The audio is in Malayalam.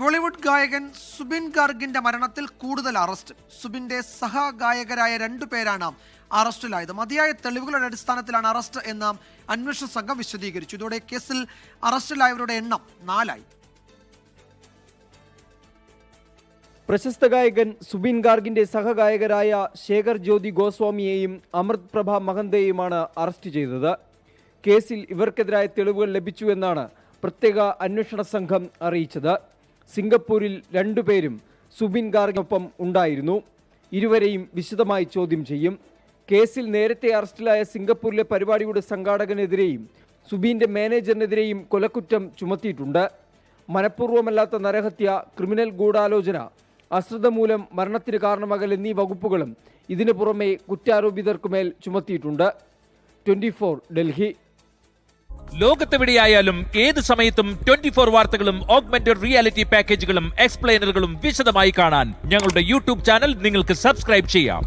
ബോളിവുഡ് ഗായകൻ സുബിൻ ഗാർഗിന്റെ മരണത്തിൽ കൂടുതൽ അറസ്റ്റ്. സുബിന്റെ സഹഗായകരായ 2 പേരാണ് അറസ്റ്റിലായത്. മതിയായ തെളിവുകളുടെ അടിസ്ഥാനത്തിലാണ് അറസ്റ്റ് എന്ന് അന്വേഷണ സംഘം വിശദീകരിച്ചു. ഇതോടെ കേസിൽ അറസ്റ്റിലായവരുടെ എണ്ണം 4 പ്രശസ്ത ഗായകൻ സുബിൻ ഗാർഗിന്റെ സഹഗായകരായ ശേഖർ ജ്യോതി ഗോസ്വാമിയെയും അമൃത് പ്രഭ മഹന്തയെയുമാണ് അറസ്റ്റ് ചെയ്തത്. കേസിൽ ഇവർക്കെതിരായ തെളിവുകൾ ലഭിച്ചുവെന്നാണ് പ്രത്യേക അന്വേഷണ സംഘം അറിയിച്ചത്. സിംഗപ്പൂരിൽ 2 പേരും സുബിൻ ഗാർഗിനൊപ്പം ഉണ്ടായിരുന്നു. ഇരുവരെയും വിശദമായി ചോദ്യം ചെയ്യും. കേസിൽ നേരത്തെ അറസ്റ്റിലായ സിംഗപ്പൂരിലെ പരിപാടിയുടെ സംഘാടകനെതിരെയും സുബിന്റെ മാനേജറിനെതിരെയും കൊലക്കുറ്റം ചുമത്തിയിട്ടുണ്ട്. മനഃപൂർവ്വമല്ലാത്ത നരഹത്യ, ക്രിമിനൽ ഗൂഢാലോചന, അശ്രദ്ധ മൂലം മരണത്തിന് കാരണമാകൽ എന്നീ വകുപ്പുകളും ഇതിനു പുറമെ കുറ്റാരോപിതർക്കുമേൽ ചുമത്തിയിട്ടുണ്ട്. 24 ഡൽഹി. ലോകത്തെവിടെയായാലും ഏത് സമയത്തും 24 വാർത്തകളും ഓഗ്മെന്റഡ് റിയാലിറ്റി പാക്കേജുകളും എക്സ്പ്ലെയിനറുകളും വിശദമായി കാണാൻ ഞങ്ങളുടെ യൂട്യൂബ് ചാനൽ നിങ്ങൾക്ക് സബ്സ്ക്രൈബ് ചെയ്യാം.